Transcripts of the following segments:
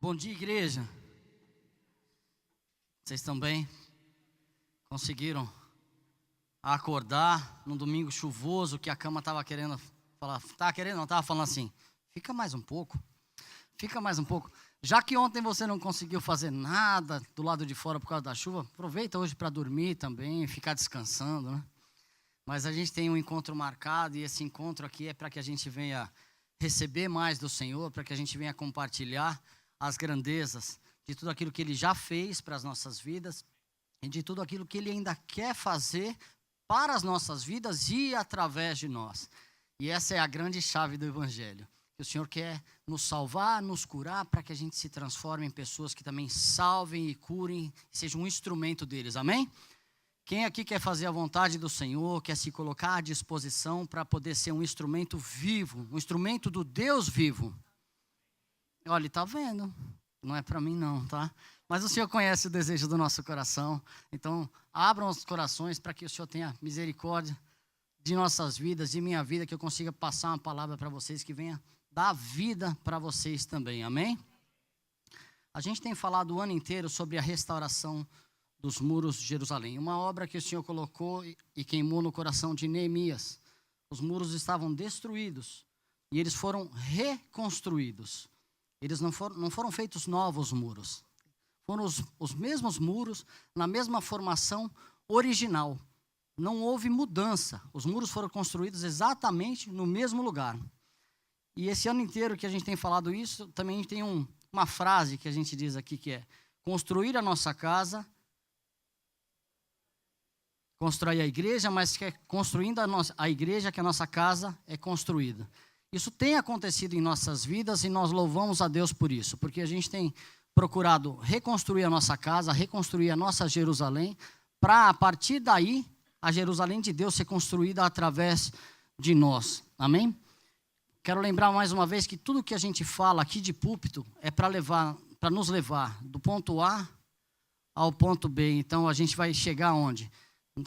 Bom dia, igreja. Vocês estão bem? Conseguiram acordar num domingo chuvoso que a cama estava querendo falar? Estava falando assim, fica mais um pouco. Já que ontem você não conseguiu fazer nada do lado de fora por causa da chuva, aproveita hoje para dormir também, ficar descansando, né? Mas a gente tem um encontro marcado e esse encontro aqui é para que a gente venha receber mais do Senhor, para que a gente venha compartilhar as grandezas de tudo aquilo que Ele já fez para as nossas vidas e de tudo aquilo que Ele ainda quer fazer para as nossas vidas e através de nós. E essa é a grande chave do Evangelho. Que o Senhor quer nos salvar, nos curar, para que a gente se transforme em pessoas que também salvem e curem, sejam um instrumento deles, amém? Quem aqui quer fazer a vontade do Senhor, quer se colocar à disposição para poder ser um instrumento vivo, um instrumento do Deus vivo? Olha, Ele está vendo, não é para mim não, tá? Mas o Senhor conhece o desejo do nosso coração, então abram os corações para que o Senhor tenha misericórdia de nossas vidas, de minha vida, que eu consiga passar uma palavra para vocês que venha dar vida para vocês também, amém? A gente tem falado o ano inteiro sobre a restauração dos muros de Jerusalém, uma obra que o Senhor colocou e queimou no coração de Neemias. Os muros estavam destruídos e eles foram reconstruídos. Eles não foram feitos novos muros, foram os mesmos muros na mesma formação original. Não houve mudança, os muros foram construídos exatamente no mesmo lugar. E esse ano inteiro que a gente tem falado isso, também tem uma frase que a gente diz aqui que é: construir a nossa casa, constrói a igreja, mas que é construindo a igreja que a nossa casa é construída. Isso tem acontecido em nossas vidas e nós louvamos a Deus por isso, porque a gente tem procurado reconstruir a nossa casa, reconstruir a nossa Jerusalém, para a partir daí a Jerusalém de Deus ser construída através de nós, amém? Quero lembrar mais uma vez que tudo que a gente fala aqui de púlpito é para nos levar do ponto A ao ponto B. Então a gente vai chegar onde?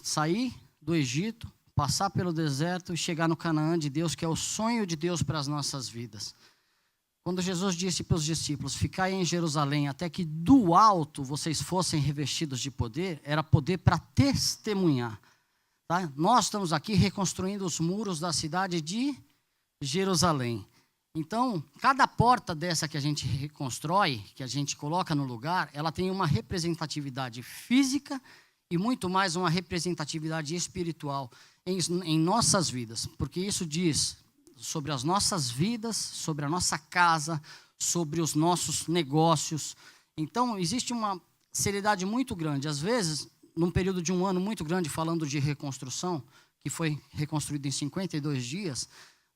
Sair do Egito, passar pelo deserto e chegar no Canaã de Deus, que é o sonho de Deus para as nossas vidas. Quando Jesus disse para os discípulos, ficai em Jerusalém até que do alto vocês fossem revestidos de poder, era poder para testemunhar. Tá? Nós estamos aqui reconstruindo os muros da cidade de Jerusalém. Então, cada porta dessa que a gente reconstrói, que a gente coloca no lugar, ela tem uma representatividade física e muito mais uma representatividade espiritual em nossas vidas, porque isso diz sobre as nossas vidas, sobre a nossa casa, sobre os nossos negócios. Então, existe uma seriedade muito grande. Às vezes, num período de um ano muito grande, falando de reconstrução, que foi reconstruído em 52 dias,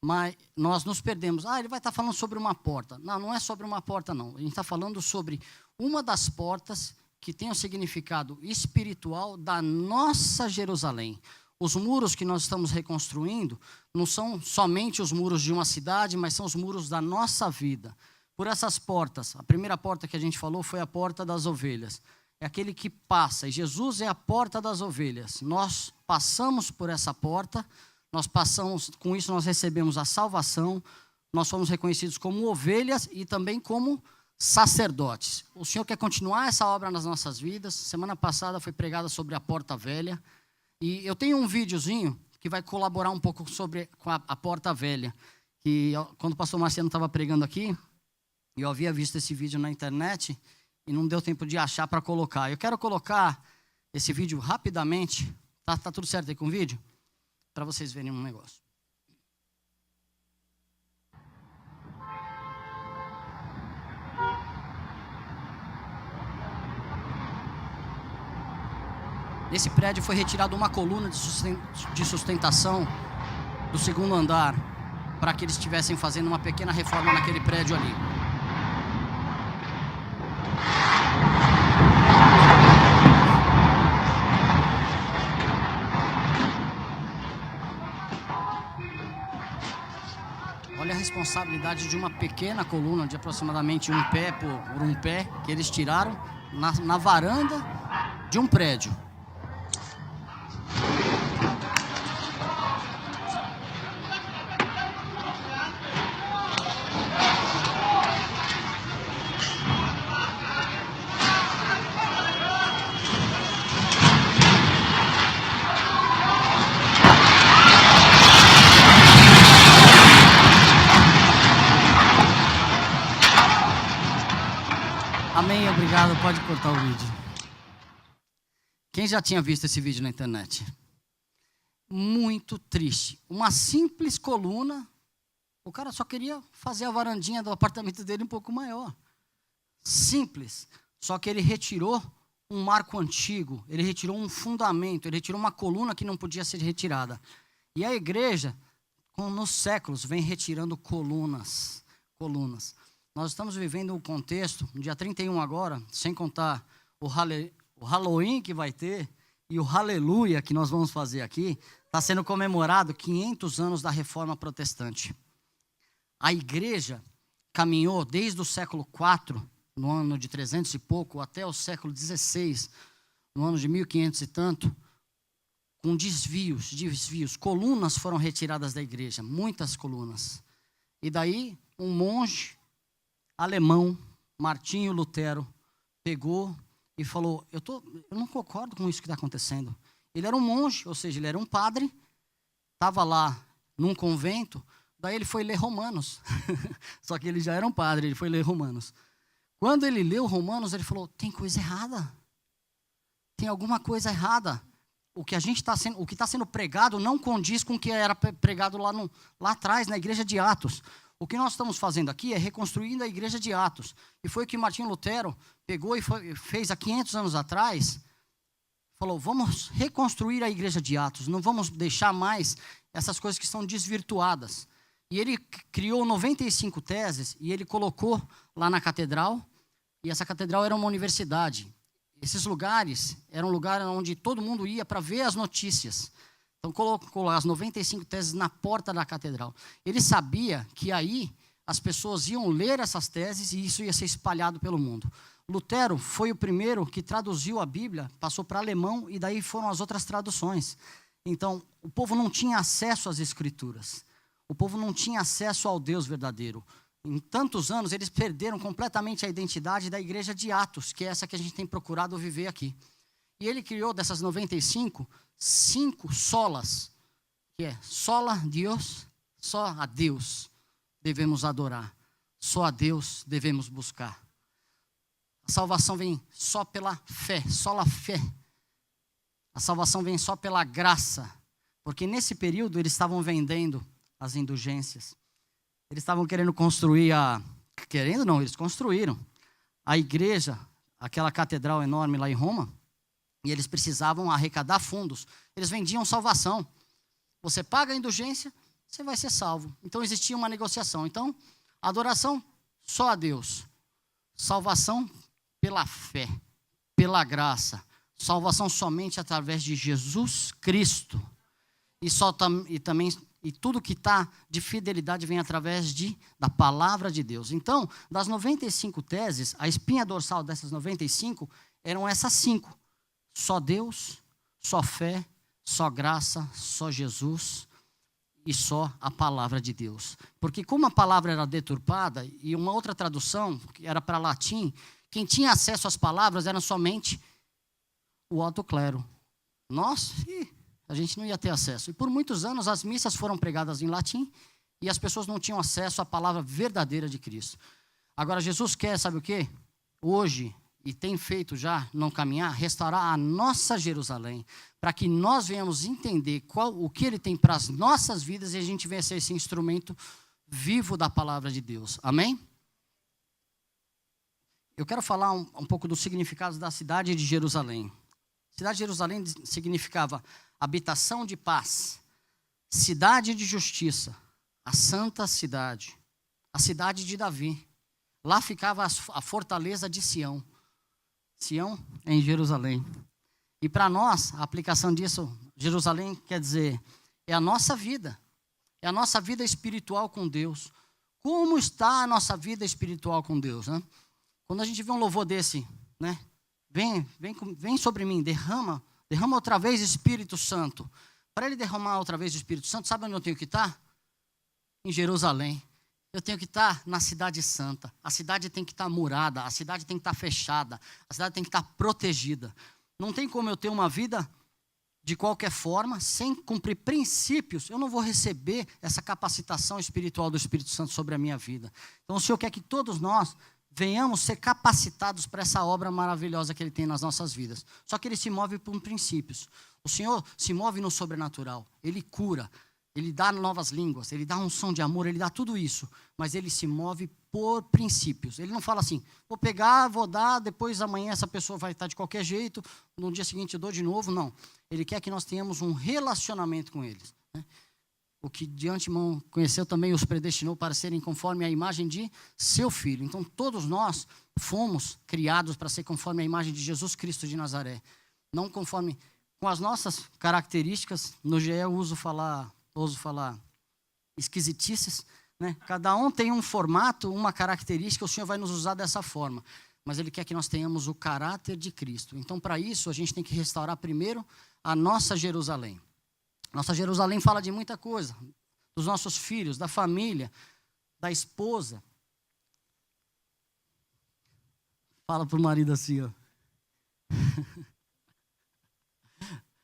mas nós nos perdemos. Ele vai estar falando sobre uma porta. Não, não é sobre uma porta, não. A gente está falando sobre uma das portas que tem o significado espiritual da nossa Jerusalém. Os muros que nós estamos reconstruindo não são somente os muros de uma cidade, mas são os muros da nossa vida. Por essas portas, a primeira porta que a gente falou foi a porta das ovelhas. É aquele que passa, e Jesus é a porta das ovelhas. Nós passamos por essa porta, com isso nós recebemos a salvação, nós fomos reconhecidos como ovelhas e também como sacerdotes. O Senhor quer continuar essa obra nas nossas vidas. Semana passada foi pregada sobre a porta velha. E eu tenho um videozinho que vai colaborar um pouco com a porta velha. Que quando o pastor Marciano estava pregando aqui, eu havia visto esse vídeo na internet e não deu tempo de achar para colocar. Eu quero colocar esse vídeo rapidamente. Tá tudo certo aí com o vídeo? Para vocês verem um negócio. Nesse prédio foi retirada uma coluna de sustentação do segundo andar, para que eles estivessem fazendo uma pequena reforma naquele prédio ali. Olha a responsabilidade de uma pequena coluna de aproximadamente um pé por um pé, que eles tiraram na varanda de um prédio. Amém, obrigado. Pode cortar o vídeo. Quem já tinha visto esse vídeo na internet? Muito triste. Uma simples coluna. O cara só queria fazer a varandinha do apartamento dele um pouco maior. Simples. Só que ele retirou um marco antigo, ele retirou um fundamento, ele retirou uma coluna que não podia ser retirada. E a igreja, nos séculos, vem retirando colunas. Nós estamos vivendo um contexto, no dia 31 agora, sem contar o Halloween que vai ter, e o Aleluia que nós vamos fazer aqui, está sendo comemorado 500 anos da Reforma Protestante. A igreja caminhou desde o século IV, no ano de 300 e pouco, até o século XVI, no ano de 1500 e tanto, com desvios. Colunas foram retiradas da igreja, muitas colunas. E daí, um monge alemão, Martinho Lutero, pegou e falou, eu não concordo com isso que está acontecendo. Ele era um monge, ou seja, ele era um padre, estava lá num convento, daí ele foi ler Romanos. Só que ele já era um padre, ele foi ler Romanos. Quando ele leu Romanos, ele falou, tem coisa errada. Tem alguma coisa errada. O que está sendo pregado não condiz com o que era pregado lá atrás, na igreja de Atos. O que nós estamos fazendo aqui é reconstruindo a igreja de Atos. E foi o que Martinho Lutero pegou e fez há 500 anos atrás. Falou, vamos reconstruir a igreja de Atos. Não vamos deixar mais essas coisas que são desvirtuadas. E ele criou 95 teses e ele colocou lá na catedral. E essa catedral era uma universidade. Esses lugares eram lugares onde todo mundo ia para ver as notícias. Então colocou lá as 95 teses na porta da catedral. Ele sabia que aí as pessoas iam ler essas teses e isso ia ser espalhado pelo mundo. Lutero foi o primeiro que traduziu a Bíblia, passou para alemão e daí foram as outras traduções. Então o povo não tinha acesso às escrituras. O povo não tinha acesso ao Deus verdadeiro. Em tantos anos, eles perderam completamente a identidade da igreja de Atos, que é essa que a gente tem procurado viver aqui. E ele criou dessas 95, 5 solas, que é sola Deus, só a Deus devemos adorar, só a Deus devemos buscar. A salvação vem só pela fé, sola fé. A salvação vem só pela graça, porque nesse período eles estavam vendendo as indulgências. Eles estavam querendo construir eles construíram a igreja, aquela catedral enorme lá em Roma, e eles precisavam arrecadar fundos. Eles vendiam salvação. Você paga a indulgência, você vai ser salvo. Então existia uma negociação. Então, adoração só a Deus. Salvação pela fé, pela graça. Salvação somente através de Jesus Cristo. E tudo que está de fidelidade vem através da palavra de Deus. Então, das 95 teses, a espinha dorsal dessas 95 eram essas 5. Só Deus, só fé, só graça, só Jesus e só a palavra de Deus. Porque como a palavra era deturpada, e uma outra tradução, que era para latim, quem tinha acesso às palavras era somente o alto clero. Nós, a gente não ia ter acesso. E por muitos anos as missas foram pregadas em latim e as pessoas não tinham acesso à palavra verdadeira de Cristo. Agora Jesus quer, sabe o quê? Hoje, e tem feito já, não caminhar, restaurar a nossa Jerusalém, para que nós venhamos entender o que Ele tem para as nossas vidas e a gente venha ser esse instrumento vivo da palavra de Deus. Amém? Eu quero falar um pouco do significado da cidade de Jerusalém. A cidade de Jerusalém significava habitação de paz, cidade de justiça, a santa cidade, a cidade de Davi. Lá ficava a fortaleza de Sião. Sião é em Jerusalém. E para nós, a aplicação disso, Jerusalém quer dizer, é a nossa vida. É a nossa vida espiritual com Deus. Como está a nossa vida espiritual com Deus, né? Quando a gente vê um louvor desse, né? Vem sobre mim, derrama outra vez o Espírito Santo. Para ele derramar outra vez o Espírito Santo, sabe onde eu tenho que estar? Em Jerusalém. Eu tenho que estar na cidade santa. A cidade tem que estar murada, a cidade tem que estar fechada, a cidade tem que estar protegida. Não tem como eu ter uma vida de qualquer forma, sem cumprir princípios, eu não vou receber essa capacitação espiritual do Espírito Santo sobre a minha vida. Então o Senhor quer que todos nós venhamos ser capacitados para essa obra maravilhosa que Ele tem nas nossas vidas. Só que Ele se move por princípios. O Senhor se move no sobrenatural. Ele cura, Ele dá novas línguas, Ele dá unção de amor, Ele dá tudo isso. Mas Ele se move por princípios. Ele não fala assim, vou pegar, vou dar, depois amanhã essa pessoa vai estar de qualquer jeito, no dia seguinte eu dou de novo. Não. Ele quer que nós tenhamos um relacionamento com Ele. Né? O que de antemão conheceu também os predestinou para serem conforme a imagem de seu Filho. Então, todos nós fomos criados para ser conforme a imagem de Jesus Cristo de Nazaré. Não conforme com as nossas características. No GE eu ouso falar esquisitices. Né? Cada um tem um formato, uma característica, o Senhor vai nos usar dessa forma. Mas Ele quer que nós tenhamos o caráter de Cristo. Então, para isso, a gente tem que restaurar primeiro a nossa Jerusalém. Nossa Jerusalém fala de muita coisa, dos nossos filhos, da família, da esposa. Fala para o marido assim, ó.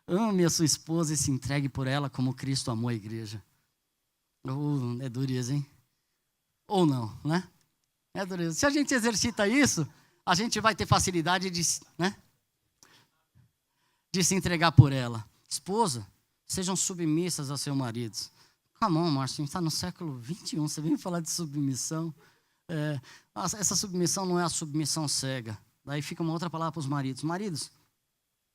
Ame a sua esposa e se entregue por ela como Cristo amou a igreja. É dureza, hein? Ou não, né? É dureza. Se a gente exercita isso, a gente vai ter facilidade de se entregar por ela. Esposa, sejam submissas aos seus maridos. Come on, Márcio, a gente está no século XXI, você vem falar de submissão. Essa submissão não é a submissão cega. Daí fica uma outra palavra para os maridos. Maridos,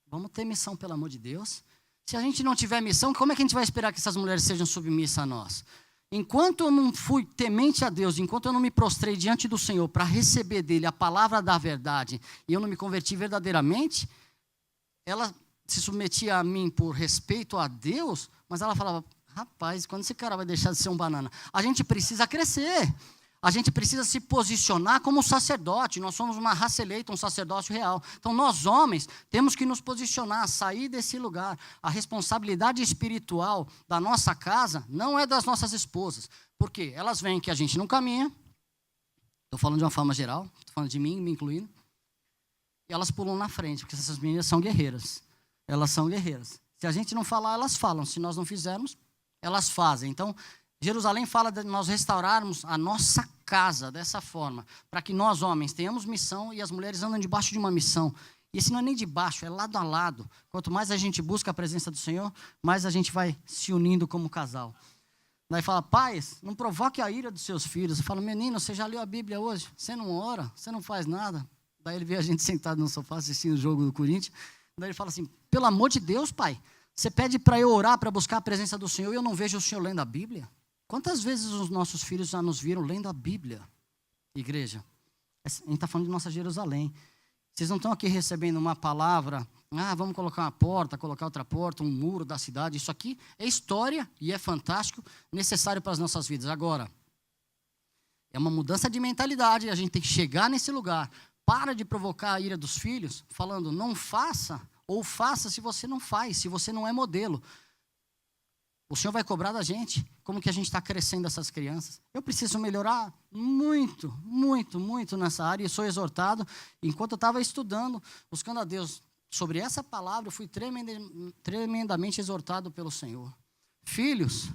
vamos ter missão, pelo amor de Deus. Se a gente não tiver missão, como é que a gente vai esperar que essas mulheres sejam submissas a nós? Enquanto eu não fui temente a Deus, enquanto eu não me prostrei diante do Senhor para receber dele a palavra da verdade, e eu não me converti verdadeiramente, ela se submetia a mim por respeito a Deus, mas ela falava, rapaz, quando esse cara vai deixar de ser um banana? A gente precisa crescer, a gente precisa se posicionar como sacerdote, nós somos uma raça eleita, um sacerdócio real. Então nós homens temos que nos posicionar, sair desse lugar. A responsabilidade espiritual da nossa casa não é das nossas esposas, porque elas veem que a gente não caminha, estou falando de uma forma geral, estou falando de mim, me incluindo, e elas pulam na frente, porque essas meninas são guerreiras. Elas são guerreiras. Se a gente não falar, elas falam. Se nós não fizermos, elas fazem. Então, Jerusalém fala de nós restaurarmos a nossa casa dessa forma, para que nós, homens, tenhamos missão e as mulheres andam debaixo de uma missão. E esse não é nem de baixo, é lado a lado. Quanto mais a gente busca a presença do Senhor, mais a gente vai se unindo como casal. Daí fala, pais, não provoque a ira dos seus filhos. Eu falo, menino, você já leu a Bíblia hoje? Você não ora? Você não faz nada? Daí ele vê a gente sentado no sofá assistindo o jogo do Corinthians. Daí ele fala assim, pelo amor de Deus, pai, você pede para eu orar, para buscar a presença do Senhor e eu não vejo o Senhor lendo a Bíblia? Quantas vezes os nossos filhos já nos viram lendo a Bíblia? Igreja, a gente está falando de nossa Jerusalém. Vocês não estão aqui recebendo uma palavra, vamos colocar uma porta, colocar outra porta, um muro da cidade. Isso aqui é história e é fantástico, necessário para as nossas vidas. Agora, é uma mudança de mentalidade, a gente tem que chegar nesse lugar. Para de provocar a ira dos filhos, falando, não faça, ou faça se você não faz, se você não é modelo. O Senhor vai cobrar da gente, como que a gente está crescendo essas crianças. Eu preciso melhorar muito, muito, muito nessa área, e sou exortado, enquanto eu estava estudando, buscando a Deus sobre essa palavra, eu fui tremendamente exortado pelo Senhor. Filhos,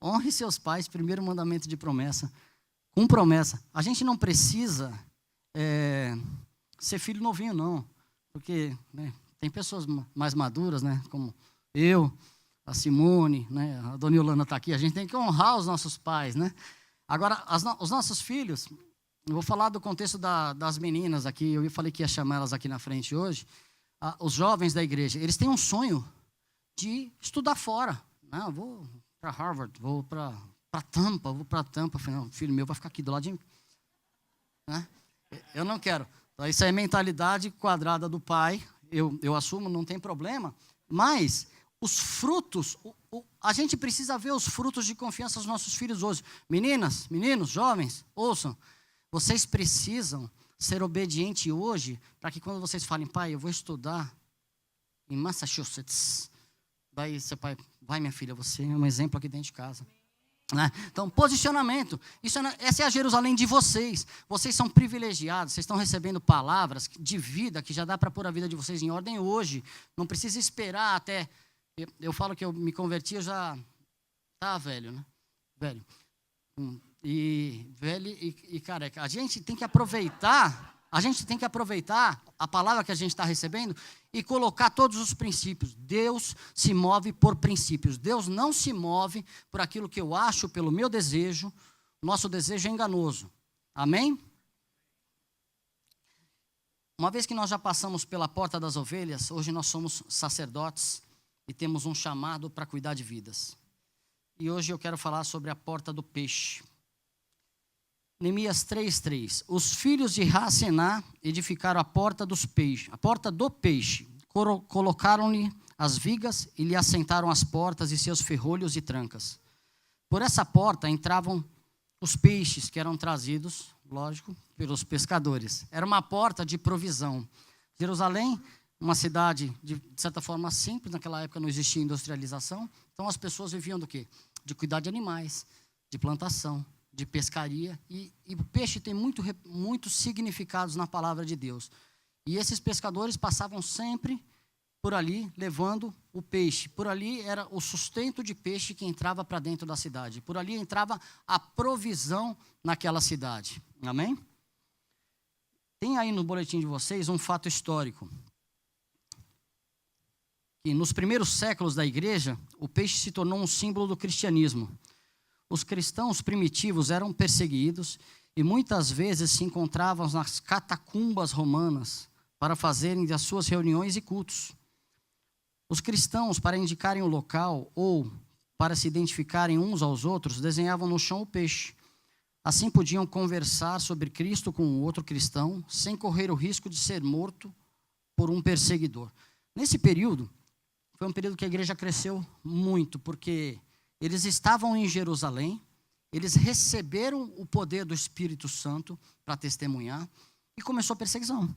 honre seus pais, primeiro mandamento de promessa, com promessa. A gente não precisa ser filho novinho, não. Porque tem pessoas mais maduras, como eu, a Simone, a Dona Yolanda está aqui. A gente tem que honrar os nossos pais. Agora, os nossos filhos, eu vou falar do contexto das meninas aqui. Eu falei que ia chamar elas aqui na frente hoje. Os jovens da igreja, eles têm um sonho de estudar fora. Eu vou para Harvard, vou para Tampa, Falei, não, filho meu vai ficar aqui do lado de mim. Eu não quero. Então, isso é a mentalidade quadrada do pai. Eu assumo, não tem problema. Mas os frutos, a gente precisa ver os frutos de confiança dos nossos filhos hoje. Meninas, meninos, jovens, ouçam. Vocês precisam ser obedientes hoje, para que quando vocês falem, pai, eu vou estudar em Massachusetts. Daí seu pai, vai minha filha, você é um exemplo aqui dentro de casa. Então, posicionamento. Essa é a Jerusalém de vocês. Vocês são privilegiados, vocês estão recebendo palavras de vida, que já dá para pôr a vida de vocês em ordem hoje. Não precisa esperar até... Eu falo que eu me converti, eu já estava velho, Velho. e velho e careca. A gente tem que aproveitar a palavra que a gente está recebendo e colocar todos os princípios. Deus se move por princípios. Deus não se move por aquilo que eu acho, pelo meu desejo. Nosso desejo é enganoso. Amém? Uma vez que nós já passamos pela porta das ovelhas, hoje nós somos sacerdotes e temos um chamado para cuidar de vidas. E hoje eu quero falar sobre a porta do peixe. Neemias 3:3. Os filhos de Racená edificaram a porta dos peixes, a porta do peixe. Colocaram-lhe as vigas e lhe assentaram as portas e seus ferrolhos e trancas. Por essa porta entravam os peixes que eram trazidos, lógico, pelos pescadores. Era uma porta de provisão. Jerusalém, uma cidade de certa forma simples, naquela época não existia industrialização, então as pessoas viviam do quê? De cuidar de animais, de plantação, de pescaria, e o peixe tem muitos significados na palavra de Deus. E esses pescadores passavam sempre por ali, levando o peixe. Por ali era o sustento de peixe que entrava para dentro da cidade. Por ali entrava a provisão naquela cidade. Amém? Tem aí no boletim de vocês um fato histórico. Que nos primeiros séculos da igreja, o peixe se tornou um símbolo do cristianismo. Os cristãos primitivos eram perseguidos e muitas vezes se encontravam nas catacumbas romanas para fazerem das suas reuniões e cultos. Os cristãos, para indicarem o local ou para se identificarem uns aos outros, desenhavam no chão o peixe. Assim podiam conversar sobre Cristo com um outro cristão, sem correr o risco de ser morto por um perseguidor. Nesse período, foi um período que a igreja cresceu muito, porque eles estavam em Jerusalém, eles receberam o poder do Espírito Santo para testemunhar, e começou perseguição.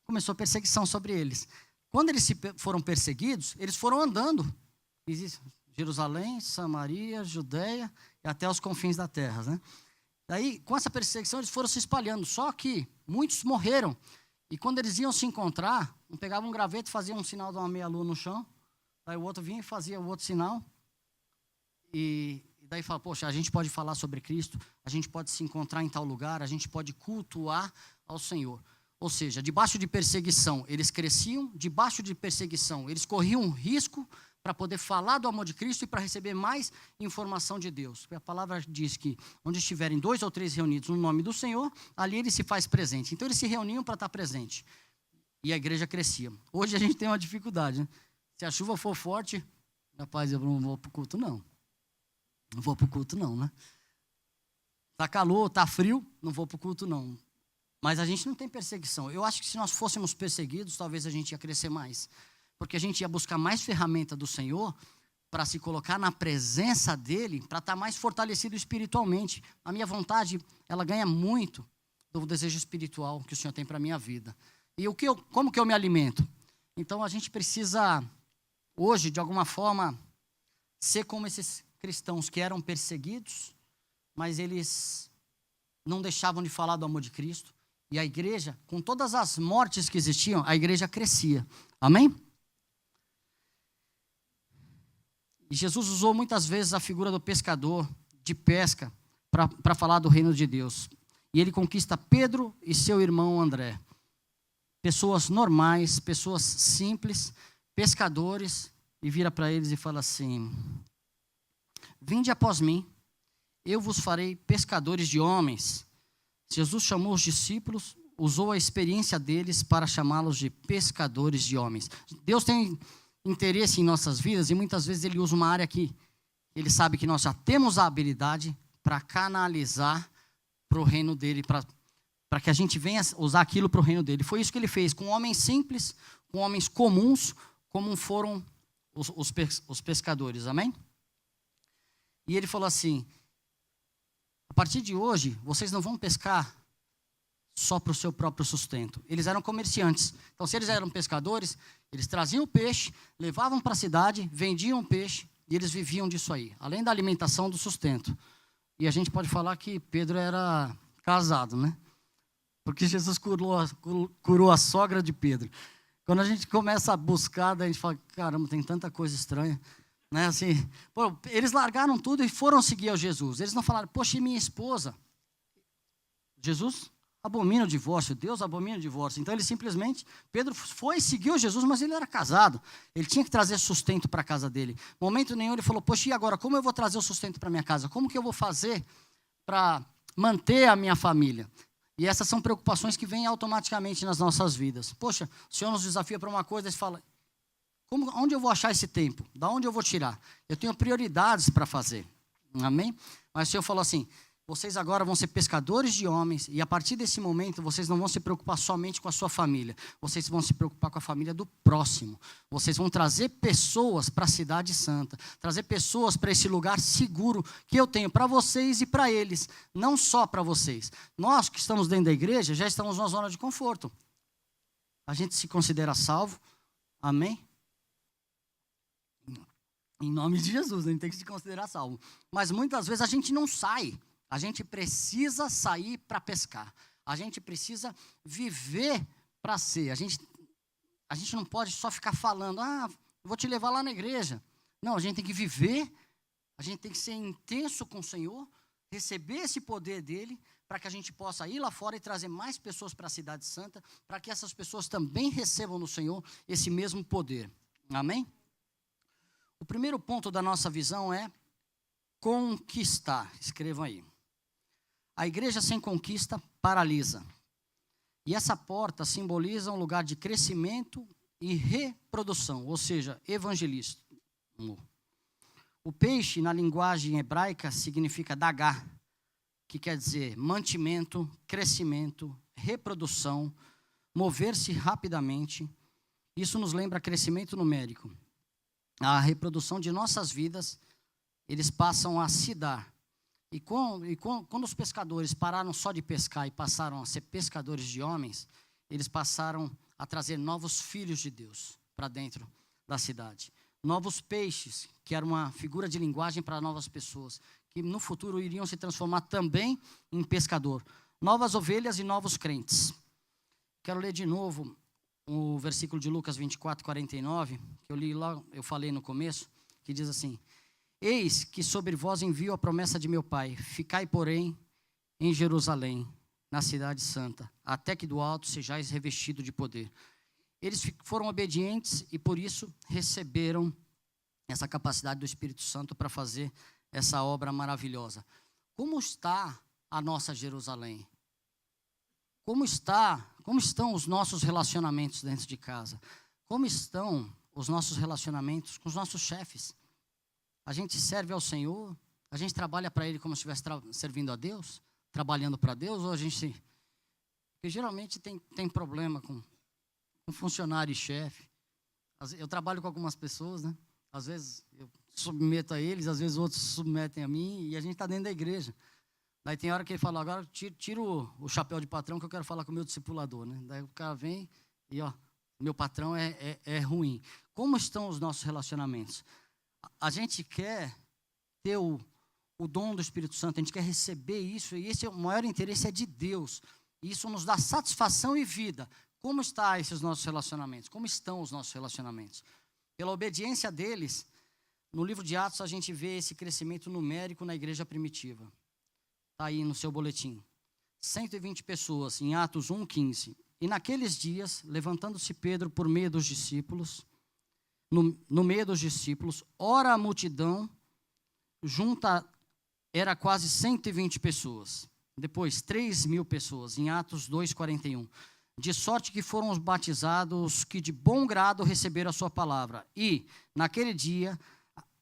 Começou a perseguição sobre eles. Quando eles foram perseguidos, eles foram andando. Jerusalém, Samaria, Judeia e até os confins da terra. Né? Daí, com essa perseguição, eles foram se espalhando. Só que muitos morreram. E quando eles iam se encontrar, um pegava um graveto e fazia um sinal de uma meia-lua no chão. Daí o outro vinha e fazia o outro sinal. E daí fala, poxa, a gente pode falar sobre Cristo, a gente pode se encontrar em tal lugar, a gente pode cultuar ao Senhor. Ou seja, debaixo de perseguição, eles cresciam, debaixo de perseguição, eles corriam um risco para poder falar do amor de Cristo e para receber mais informação de Deus. Porque a palavra diz que onde estiverem 2 ou 3 reunidos no nome do Senhor, ali ele se faz presente. Então eles se reuniam para estar presente. E a igreja crescia. Hoje a gente tem uma dificuldade, né? Se a chuva for forte, rapaz, eu não vou para o culto, não. Não vou para o culto, não, né? Está calor, está frio, não vou para o culto, não. Mas a gente não tem perseguição. Eu acho que se nós fôssemos perseguidos, talvez a gente ia crescer mais. Porque a gente ia buscar mais ferramenta do Senhor para se colocar na presença dEle, para estar mais fortalecido espiritualmente. A minha vontade, ela ganha muito do desejo espiritual que o Senhor tem para a minha vida. E como que eu me alimento? Então a gente precisa, hoje, de alguma forma, ser como esses cristãos que eram perseguidos, mas eles não deixavam de falar do amor de Cristo. E a igreja, com todas as mortes que existiam, a igreja crescia. Amém? E Jesus usou muitas vezes a figura do pescador de pesca para falar do reino de Deus. E ele conquista Pedro e seu irmão André. Pessoas normais, pessoas simples, pescadores, e vira para eles e fala assim: vinde após mim, eu vos farei pescadores de homens. Jesus chamou os discípulos, usou a experiência deles para chamá-los de pescadores de homens. Deus tem interesse em nossas vidas e muitas vezes Ele usa uma área que Ele sabe que nós já temos a habilidade para canalizar para o reino dEle, para que a gente venha usar aquilo para o reino dEle. Foi isso que Ele fez com homens simples, com homens comuns, como foram os pescadores. Amém? E Ele falou assim: a partir de hoje, vocês não vão pescar só para o seu próprio sustento. Eles eram comerciantes. Então, se eles eram pescadores, eles traziam o peixe, levavam para a cidade, vendiam o peixe, e eles viviam disso aí. Além da alimentação, do sustento. E a gente pode falar que Pedro era casado, né? Porque Jesus curou a sogra de Pedro. Quando a gente começa a buscar, daí a gente fala, caramba, tem tanta coisa estranha. Né? Assim, pô, eles largaram tudo e foram seguir a Jesus. Eles não falaram, poxa, e minha esposa? Jesus abomina o divórcio, Deus abomina o divórcio. Então, ele simplesmente, Pedro foi e seguiu Jesus, mas ele era casado. Ele tinha que trazer sustento para a casa dele. Momento nenhum ele falou, poxa, e agora, como eu vou trazer o sustento para a minha casa? Como que eu vou fazer para manter a minha família? E essas são preocupações que vêm automaticamente nas nossas vidas. Poxa, o Senhor nos desafia para uma coisa e fala, onde eu vou achar esse tempo? Da onde eu vou tirar? Eu tenho prioridades para fazer. Amém? Mas o Senhor falou assim, vocês agora vão ser pescadores de homens, e a partir desse momento, vocês não vão se preocupar somente com a sua família, vocês vão se preocupar com a família do próximo. Vocês vão trazer pessoas para a cidade santa, trazer pessoas para esse lugar seguro que eu tenho para vocês e para eles, não só para vocês. Nós que estamos dentro da igreja, já estamos numa zona de conforto. A gente se considera salvo, amém? Em nome de Jesus, a gente tem que se considerar salvo. Mas muitas vezes a gente não sai. A gente precisa sair para pescar. A gente precisa viver para ser. A gente não pode só ficar falando, vou te levar lá na igreja. Não, a gente tem que viver, a gente tem que ser intenso com o Senhor, receber esse poder dele, para que a gente possa ir lá fora e trazer mais pessoas para a cidade santa, para que essas pessoas também recebam no Senhor esse mesmo poder. Amém? O primeiro ponto da nossa visão é conquistar. Escrevam aí. A igreja sem conquista paralisa. E essa porta simboliza um lugar de crescimento e reprodução, ou seja, evangelismo. O peixe, na linguagem hebraica, significa dagá, que quer dizer mantimento, crescimento, reprodução, mover-se rapidamente. Isso nos lembra crescimento numérico. A reprodução de nossas vidas, eles passam a se dar. E quando os pescadores pararam só de pescar e passaram a ser pescadores de homens, eles passaram a trazer novos filhos de Deus para dentro da cidade. Novos peixes, que era uma figura de linguagem para novas pessoas, que no futuro iriam se transformar também em pescador. Novas ovelhas e novos crentes. Quero ler de novo o versículo de Lucas 24, 49, que eu li lá, eu falei no começo, que diz assim: eis que sobre vós envio a promessa de meu Pai, ficai, porém, em Jerusalém, na cidade santa, até que do alto sejais revestido de poder. Eles foram obedientes e por isso receberam essa capacidade do Espírito Santo para fazer essa obra maravilhosa. Como está a nossa Jerusalém? Como estão os nossos relacionamentos dentro de casa? Como estão os nossos relacionamentos com os nossos chefes? A gente serve ao Senhor? A gente trabalha para Ele como se estivesse servindo a Deus? Trabalhando para Deus? Ou a gente... Porque geralmente tem problema com funcionário e chefe. Eu trabalho com algumas pessoas, né? Às vezes eu submeto a eles, às vezes outros se submetem a mim, e a gente está dentro da igreja. Daí tem hora que ele fala, agora tiro o chapéu de patrão que eu quero falar com o meu discipulador, né? Daí o cara vem e, meu patrão é ruim. Como estão os nossos relacionamentos? A gente quer ter o dom do Espírito Santo, a gente quer receber isso, e esse é o maior interesse, é de Deus. E isso nos dá satisfação e vida. Como estão esses nossos relacionamentos? Como estão os nossos relacionamentos? Pela obediência deles, no livro de Atos a gente vê esse crescimento numérico na igreja primitiva. Está aí no seu boletim. 120 pessoas, em Atos 1:15. E naqueles dias, levantando-se Pedro por meio dos discípulos, no meio dos discípulos, ora a multidão, junta, era quase 120 pessoas. Depois, 3.000 pessoas, em Atos 2:41. De sorte que foram os batizados que de bom grado receberam a sua palavra. E, naquele dia,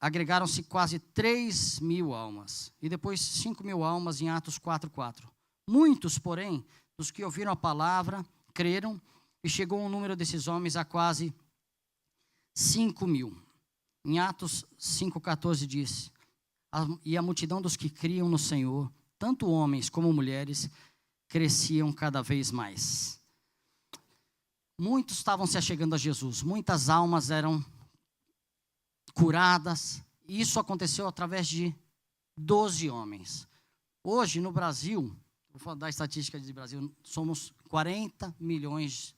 agregaram-se quase 3.000 almas. E depois 5.000 almas em Atos 4:4. Muitos, porém, dos que ouviram a palavra, creram, e chegou o número desses homens a quase 5.000. Em Atos 5:14 diz: e a multidão dos que criam no Senhor, tanto homens como mulheres, cresciam cada vez mais. Muitos estavam se achegando a Jesus, muitas almas eram curadas, e isso aconteceu através de 12 homens. Hoje, no Brasil, vou falar da estatística do Brasil, somos 40 milhões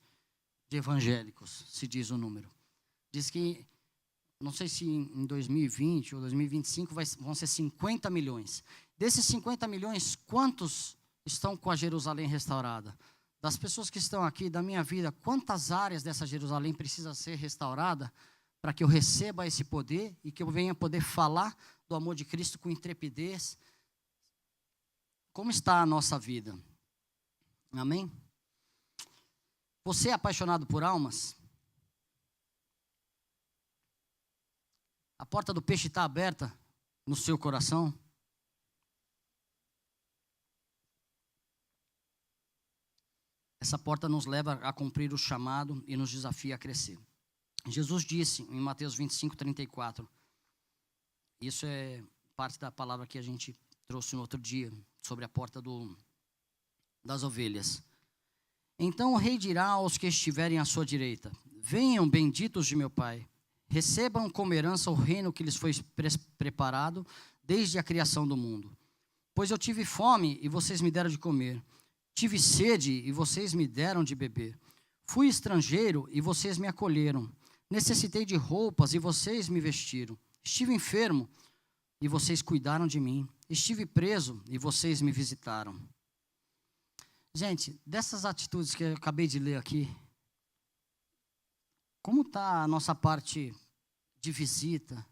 de evangélicos, se diz o número. Diz que não sei se em 2020 ou 2025 vão ser 50 milhões. Desses 50 milhões, quantos estão com a Jerusalém restaurada? Das pessoas que estão aqui, da minha vida, quantas áreas dessa Jerusalém precisa ser restaurada para que eu receba esse poder e que eu venha poder falar do amor de Cristo com intrepidez? Como está a nossa vida? Amém? Você é apaixonado por almas? A porta do peixe está aberta no seu coração? Essa porta nos leva a cumprir o chamado e nos desafia a crescer. Jesus disse em Mateus 25, 34, isso é parte da palavra que a gente trouxe no outro dia, sobre a porta das ovelhas. Então o rei dirá aos que estiverem à sua direita: venham, benditos de meu Pai, recebam como herança o reino que lhes foi preparado desde a criação do mundo. Pois eu tive fome e vocês me deram de comer. Tive sede e vocês me deram de beber. Fui estrangeiro e vocês me acolheram. Necessitei de roupas e vocês me vestiram. Estive enfermo e vocês cuidaram de mim. Estive preso e vocês me visitaram. Gente, dessas atitudes que eu acabei de ler aqui, como está a nossa parte de visita,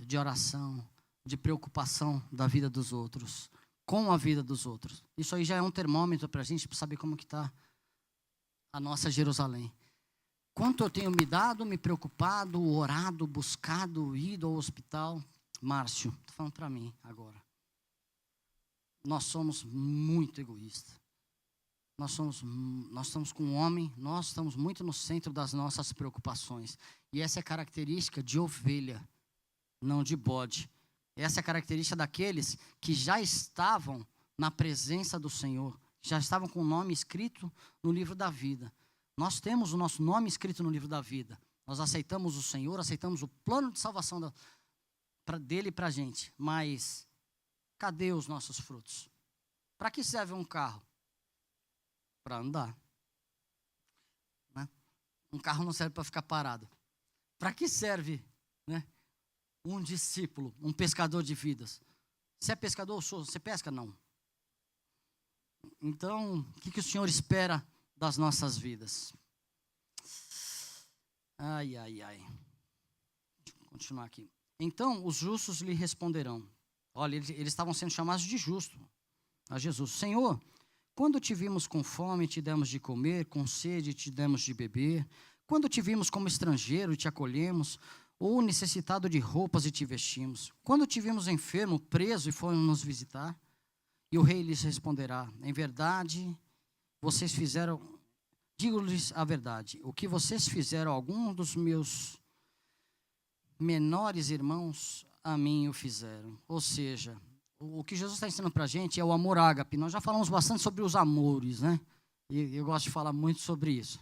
de oração, de preocupação da vida dos outros, com a vida dos outros? Isso aí já é um termômetro para a gente saber como que está a nossa Jerusalém. Quanto eu tenho me dado, me preocupado, orado, buscado, ido ao hospital? Márcio, estou falando para mim agora. Nós somos muito egoístas. Nós estamos com um homem, nós estamos muito no centro das nossas preocupações. E essa é característica de ovelha, não de bode. Essa é a característica daqueles que já estavam na presença do Senhor, já estavam com o nome escrito no livro da vida. Nós temos o nosso nome escrito no livro da vida. Nós aceitamos o Senhor, aceitamos o plano de salvação dele para a gente. Mas cadê os nossos frutos? Para que serve um carro? Para andar. Né? Um carro não serve para ficar parado. Para que serve, né, um discípulo, um pescador de vidas? Você é pescador? Você pesca? Não. Então, o que o Senhor espera das nossas vidas? Ai, ai, ai. Deixa eu continuar aqui. Então, os justos lhe responderão. Olha, eles estavam sendo chamados de justo a Jesus. Senhor, quando te vimos com fome, te demos de comer, com sede, te demos de beber. Quando te vimos como estrangeiro, te acolhemos, ou necessitado de roupas e te vestimos. Quando te vimos enfermo, preso e foram nos visitar. E o rei lhes responderá: em verdade, vocês fizeram, digo-lhes a verdade, o que vocês fizeram a algum dos meus menores irmãos, a mim o fizeram. Ou seja, o que Jesus está ensinando para a gente é o amor ágape. Nós já falamos bastante sobre os amores, né? E eu gosto de falar muito sobre isso.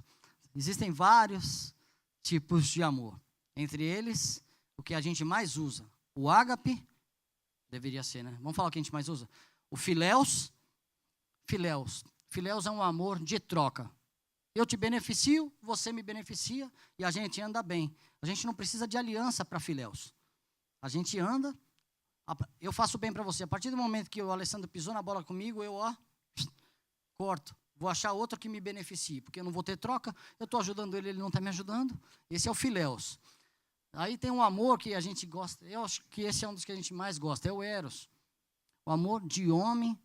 Existem vários tipos de amor. Entre eles, o que a gente mais usa. O ágape, deveria ser, né? Vamos falar o que a gente mais usa? O filéus. Filéus é um amor de troca. Eu te beneficio, você me beneficia e a gente anda bem. A gente não precisa de aliança para filéus. A gente anda, eu faço bem para você. A partir do momento que o Alessandro pisou na bola comigo, eu corto. Vou achar outro que me beneficie, porque eu não vou ter troca. Eu estou ajudando ele, ele não está me ajudando. Esse é o filéus. Aí tem um amor que a gente gosta. Eu acho que esse é um dos que a gente mais gosta, é o eros. O amor de homem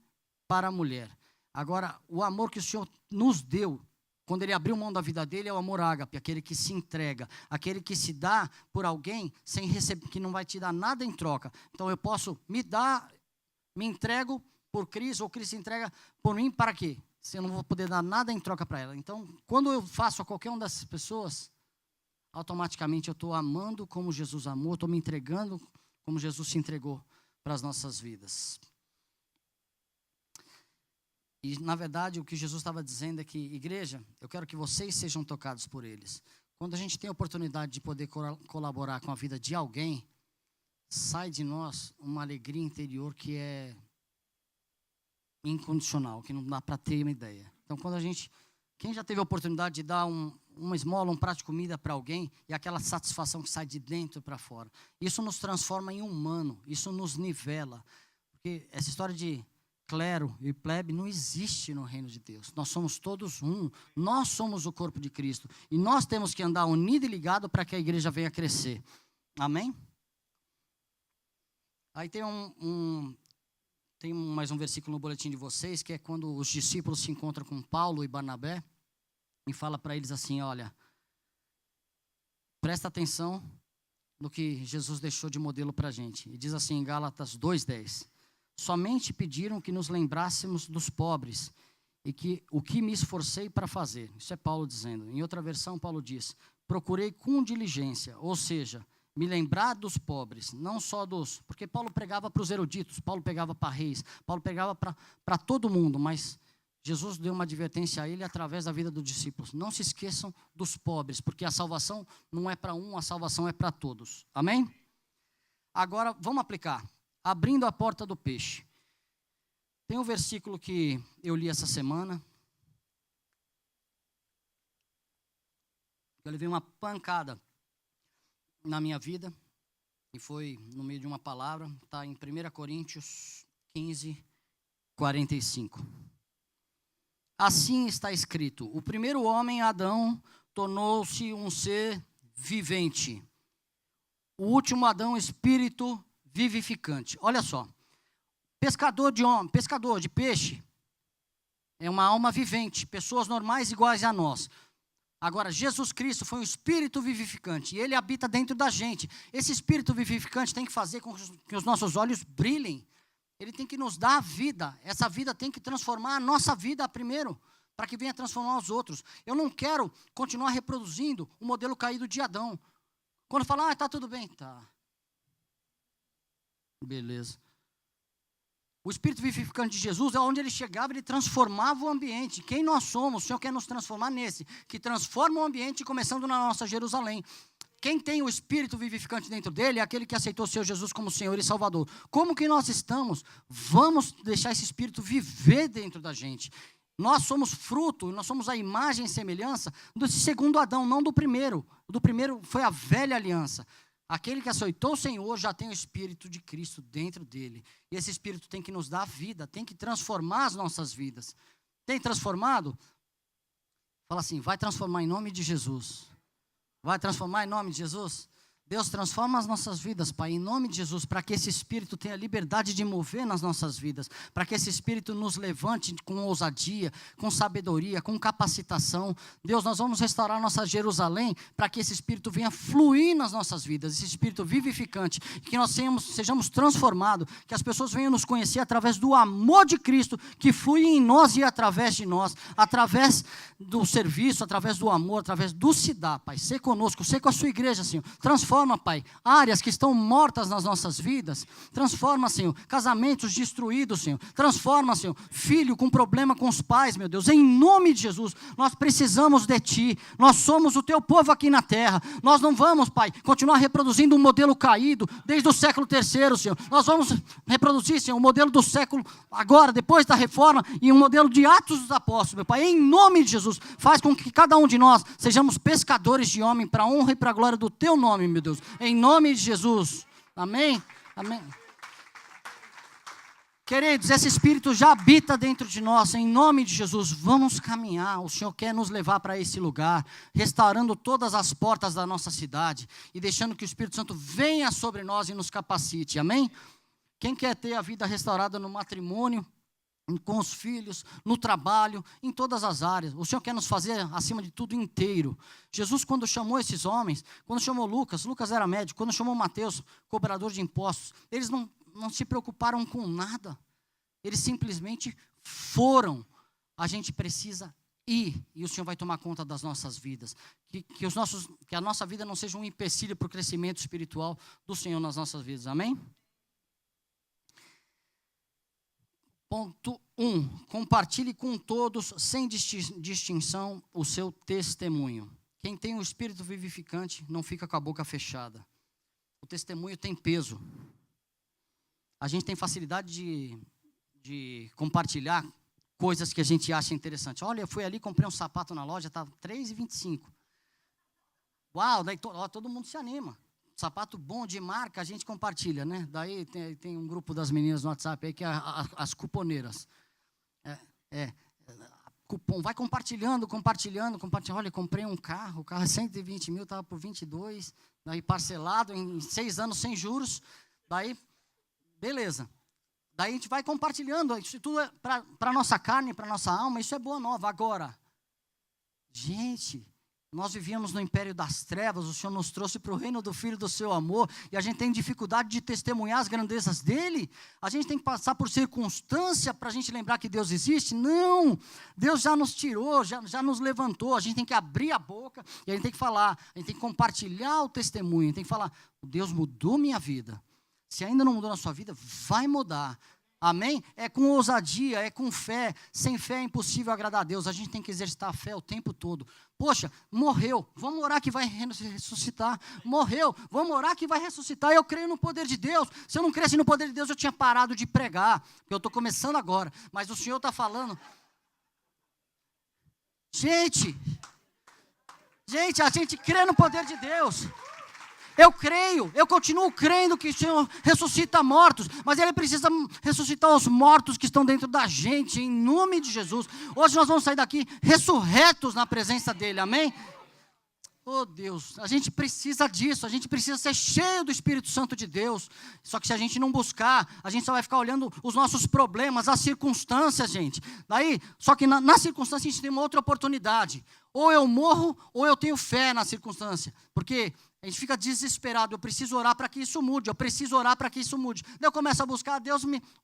para a mulher. Agora, o amor que o Senhor nos deu, quando Ele abriu mão da vida dele, é o amor ágape, aquele que se entrega, aquele que se dá por alguém sem receber, que não vai te dar nada em troca. Então eu posso me entrego por Cristo, ou Cristo se entrega por mim, para quê? Se eu não vou poder dar nada em troca para ela. Então, quando eu faço a qualquer uma dessas pessoas, automaticamente eu estou amando como Jesus amou, estou me entregando como Jesus se entregou para as nossas vidas. E, na verdade, o que Jesus estava dizendo é que, igreja, eu quero que vocês sejam tocados por eles. Quando a gente tem a oportunidade de poder colaborar com a vida de alguém, sai de nós uma alegria interior que é incondicional, que não dá para ter uma ideia. Então, quem já teve a oportunidade de dar uma esmola, um prato de comida para alguém e aquela satisfação que sai de dentro para fora. Isso nos transforma em humano, isso nos nivela. Porque essa história de clero e plebe não existe no reino de Deus. Nós somos todos um, nós somos o corpo de Cristo. E nós temos que andar unido e ligado para que a igreja venha crescer. Amém? Aí tem mais um versículo no boletim de vocês, que é quando os discípulos se encontram com Paulo e Barnabé, e fala para eles assim, olha, presta atenção no que Jesus deixou de modelo para a gente. E diz assim em Gálatas 2:10, somente pediram que nos lembrássemos dos pobres, e que o que me esforcei para fazer. Isso é Paulo dizendo. Em outra versão, Paulo diz, procurei com diligência, ou seja, me lembrar dos pobres, não só dos... Porque Paulo pregava para os eruditos, Paulo pregava para reis, Paulo pregava para todo mundo, mas Jesus deu uma advertência a ele através da vida dos discípulos. Não se esqueçam dos pobres, porque a salvação não é para um, a salvação é para todos. Amém? Agora, vamos aplicar. Abrindo a porta do peixe. Tem um versículo que eu li essa semana. Eu levei uma pancada na minha vida, e foi no meio de uma palavra, está em 1 Coríntios 15:45. Assim está escrito, o primeiro homem, Adão, tornou-se um ser vivente. O último Adão, espírito vivificante. Olha só, pescador de peixe, é uma alma vivente, pessoas normais iguais a nós. Agora, Jesus Cristo foi um espírito vivificante, e ele habita dentro da gente. Esse espírito vivificante tem que fazer com que os nossos olhos brilhem. Ele tem que nos dar a vida. Essa vida tem que transformar a nossa vida primeiro, para que venha transformar os outros. Eu não quero continuar reproduzindo o modelo caído de Adão. Quando fala, está tudo bem. Tá. Beleza. O espírito vivificante de Jesus, onde ele chegava, ele transformava o ambiente. Quem nós somos, o Senhor quer nos transformar nesse, que transforma o ambiente, começando na nossa Jerusalém. Quem tem o espírito vivificante dentro dele é aquele que aceitou o Senhor Jesus como Senhor e Salvador. Como que nós estamos? Vamos deixar esse espírito viver dentro da gente. Nós somos fruto, nós somos a imagem e semelhança do segundo Adão, não do primeiro. O do primeiro foi a velha aliança. Aquele que aceitou o Senhor já tem o Espírito de Cristo dentro dele. E esse Espírito tem que nos dar vida, tem que transformar as nossas vidas. Tem transformado? Fala assim, vai transformar em nome de Jesus. Vai transformar em nome de Jesus? Deus transforma as nossas vidas, Pai, em nome de Jesus, para que esse Espírito tenha liberdade de mover nas nossas vidas, para que esse Espírito nos levante com ousadia, com sabedoria, com capacitação. Deus, nós vamos restaurar nossa Jerusalém, para que esse Espírito venha fluir nas nossas vidas, esse Espírito vivificante, que nós sejamos transformados, que as pessoas venham nos conhecer através do amor de Cristo, que flui em nós e através de nós, através do serviço, através do amor, através do se dar, Pai. Ser conosco, ser com a sua igreja, Senhor. Transforma, Pai, áreas que estão mortas nas nossas vidas. Transforma, Senhor, casamentos destruídos, Senhor. Transforma, Senhor, filho com problema com os pais, meu Deus. Em nome de Jesus, nós precisamos de Ti. Nós somos o Teu povo aqui na terra. Nós não vamos, Pai, continuar reproduzindo um modelo caído desde o século III, Senhor. Nós vamos reproduzir, Senhor, o modelo do século agora, depois da reforma, e um modelo de Atos dos Apóstolos, meu Pai. Em nome de Jesus, faz com que cada um de nós sejamos pescadores de homem para a honra e para a glória do Teu nome, meu Deus, em nome de Jesus, amém, amém. Queridos, esse Espírito já habita dentro de nós, em nome de Jesus, vamos caminhar, o Senhor quer nos levar para esse lugar, restaurando todas as portas da nossa cidade, e deixando que o Espírito Santo venha sobre nós e nos capacite, amém? Quem quer ter a vida restaurada no matrimônio, com os filhos, no trabalho, em todas as áreas. O Senhor quer nos fazer, acima de tudo, inteiro. Jesus, quando chamou esses homens, quando chamou Lucas era médico, quando chamou Mateus, cobrador de impostos, eles não se preocuparam com nada. Eles simplesmente foram. A gente precisa ir, e o Senhor vai tomar conta das nossas vidas. Que a nossa vida não seja um empecilho para o crescimento espiritual do Senhor nas nossas vidas. Amém? Ponto 1. Compartilhe com todos, sem distinção, o seu testemunho. Quem tem o Espírito vivificante não fica com a boca fechada. O testemunho tem peso. A gente tem facilidade de compartilhar coisas que a gente acha interessante. Olha, eu fui ali, comprei um sapato na loja, estava R$3,25. Uau, daí todo mundo se anima. Sapato bom, de marca, a gente compartilha, né? Daí tem um grupo das meninas no WhatsApp aí que é as cuponeiras. Cupom, vai compartilhando. Olha, comprei um carro, o carro é 120 mil, estava por 22, daí parcelado em 6 anos sem juros, daí, beleza. Daí a gente vai compartilhando, isso tudo é para a nossa carne, para a nossa alma, isso é boa nova. Agora, gente, nós vivíamos no império das trevas, o Senhor nos trouxe para o reino do Filho do seu amor, e a gente tem dificuldade de testemunhar as grandezas dele. A gente tem que passar por circunstância para a gente lembrar que Deus existe? Não, Deus já nos tirou, já nos levantou. A gente tem que abrir a boca e a gente tem que falar, a gente tem que compartilhar o testemunho, a gente tem que falar, Deus mudou minha vida. Se ainda não mudou na sua vida, vai mudar. Amém? É com ousadia, é com fé. Sem fé é impossível agradar a Deus. A gente tem que exercitar a fé o tempo todo. Poxa, morreu, vamos orar que vai ressuscitar. Morreu, vamos orar que vai ressuscitar. Eu creio no poder de Deus. Se eu não crescesse no poder de Deus, eu tinha parado de pregar, porque eu estou começando agora. Mas o Senhor está falando. Gente, a gente crê no poder de Deus. Eu creio, eu continuo crendo que o Senhor ressuscita mortos, mas Ele precisa ressuscitar os mortos que estão dentro da gente, em nome de Jesus. Hoje nós vamos sair daqui ressurretos na presença dEle, amém? Oh Deus, a gente precisa disso, a gente precisa ser cheio do Espírito Santo de Deus. Só que se a gente não buscar, a gente só vai ficar olhando os nossos problemas, as circunstâncias, gente. Daí, só que na circunstância a gente tem uma outra oportunidade. Ou eu morro, ou eu tenho fé na circunstância. Porque a gente fica desesperado, eu preciso orar para que isso mude, Daí eu começo a buscar,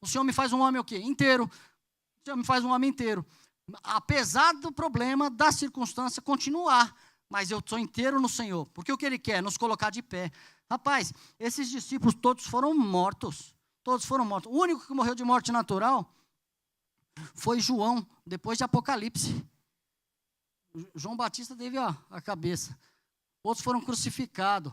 o Senhor me faz um homem o quê? Inteiro. O Senhor me faz um homem inteiro. Apesar do problema, da circunstância, continuar. Mas eu estou inteiro no Senhor, porque o que Ele quer? Nos colocar de pé. Rapaz, esses discípulos todos foram mortos. O único que morreu de morte natural foi João, depois de Apocalipse. João Batista teve a cabeça. Outros foram crucificados.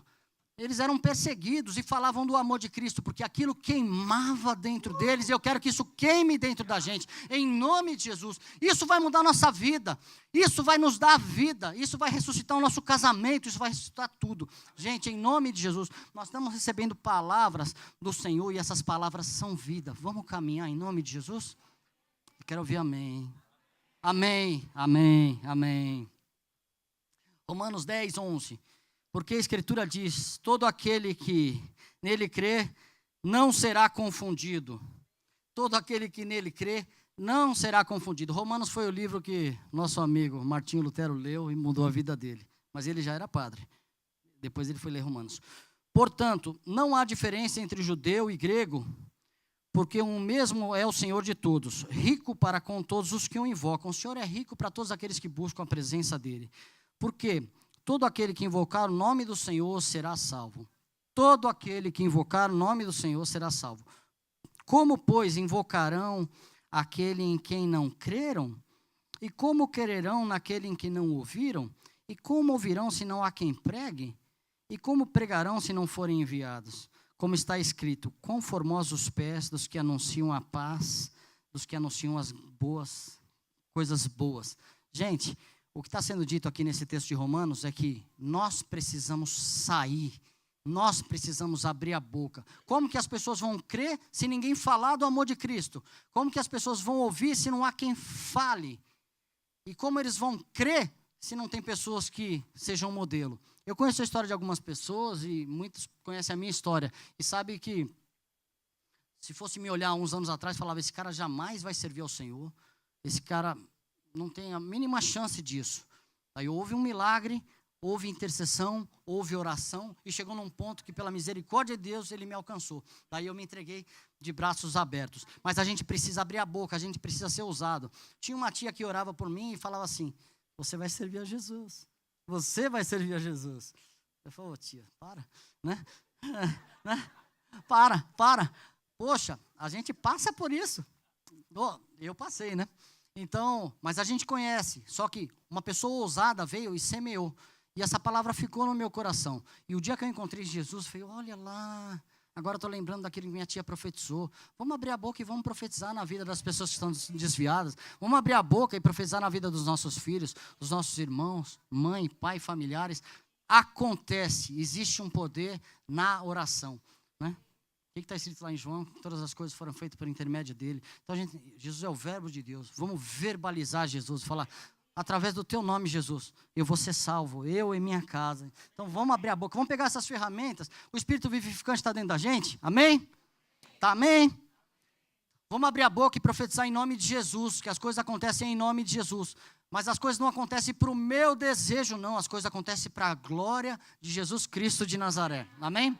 Eles eram perseguidos e falavam do amor de Cristo, porque aquilo queimava dentro deles, e eu quero que isso queime dentro da gente, em nome de Jesus. Isso vai mudar a nossa vida, isso vai nos dar vida, isso vai ressuscitar o nosso casamento, isso vai ressuscitar tudo. Gente, em nome de Jesus, nós estamos recebendo palavras do Senhor, e essas palavras são vida. Vamos caminhar em nome de Jesus? Eu quero ouvir amém. Amém, amém, amém. Romanos 10, 11. Porque a Escritura diz, todo aquele que nele crê, não será confundido. Todo aquele que nele crê, não será confundido. Romanos foi o livro que nosso amigo Martinho Lutero leu e mudou a vida dele. Mas ele já era padre. Depois ele foi ler Romanos. Portanto, não há diferença entre judeu e grego, porque o mesmo é o Senhor de todos, rico para com todos os que o invocam. O Senhor é rico para todos aqueles que buscam a presença dele. Porque todo aquele que invocar o nome do Senhor será salvo. Todo aquele que invocar o nome do Senhor será salvo. Como, pois, invocarão aquele em quem não creram? E como quererão naquele em que não ouviram? E como ouvirão se não há quem pregue? E como pregarão se não forem enviados? Como está escrito, quão formosos os pés dos que anunciam a paz, dos que anunciam as coisas boas. Gente, o que está sendo dito aqui nesse texto de Romanos é que nós precisamos sair, nós precisamos abrir a boca. Como que as pessoas vão crer se ninguém falar do amor de Cristo? Como que as pessoas vão ouvir se não há quem fale? E como eles vão crer se não tem pessoas que sejam modelo? Eu conheço a história de algumas pessoas e muitos conhecem a minha história. E sabe que, se fosse me olhar uns anos atrás, falava, esse cara jamais vai servir ao Senhor. Esse cara não tem a mínima chance disso. Aí houve um milagre, houve intercessão, houve oração, e chegou num ponto que, pela misericórdia de Deus, Ele me alcançou. Daí eu me entreguei de braços abertos. Mas a gente precisa abrir a boca, a gente precisa ser ousado. Tinha uma tia que orava por mim e falava assim, você vai servir a Jesus. Você vai servir a Jesus. Eu falei, ô tia, para, né? Para. Poxa, a gente passa por isso. Eu passei, né? Então, mas a gente conhece, só que uma pessoa ousada veio e semeou, e essa palavra ficou no meu coração, e o dia que eu encontrei Jesus, eu falei, olha lá, agora eu estou lembrando daquilo que minha tia profetizou, vamos abrir a boca e vamos profetizar na vida das pessoas que estão desviadas, vamos abrir a boca e profetizar na vida dos nossos filhos, dos nossos irmãos, mãe, pai, familiares. acontece. Existe um poder na oração, né? O que está escrito lá em João? Todas as coisas foram feitas por intermédio dele. Então, Jesus é o verbo de Deus. Vamos verbalizar Jesus, falar, através do teu nome, Jesus, eu vou ser salvo, eu e minha casa. Então, vamos abrir a boca, vamos pegar essas ferramentas. O Espírito vivificante está dentro da gente, amém? Tá, amém? Vamos abrir a boca e profetizar em nome de Jesus, que as coisas acontecem em nome de Jesus. Mas as coisas não acontecem para o meu desejo, não. As coisas acontecem para a glória de Jesus Cristo de Nazaré. Amém?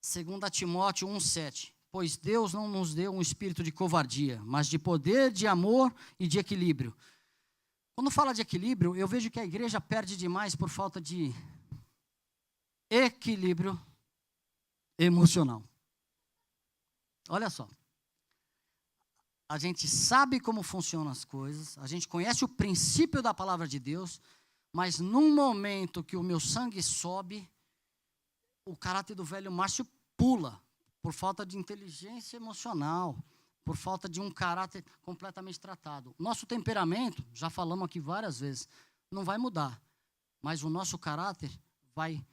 2 Timóteo 1,7. Pois Deus não nos deu um espírito de covardia, mas de poder, de amor e de equilíbrio. Quando fala de equilíbrio, eu vejo que a igreja perde demais por falta de equilíbrio emocional. Olha só. A gente sabe como funcionam as coisas, a gente conhece o princípio da palavra de Deus, mas num momento que o meu sangue sobe, o caráter do velho Márcio pula, por falta de inteligência emocional, por falta de um caráter completamente tratado. Nosso temperamento, já falamos aqui várias vezes, não vai mudar, mas o nosso caráter vai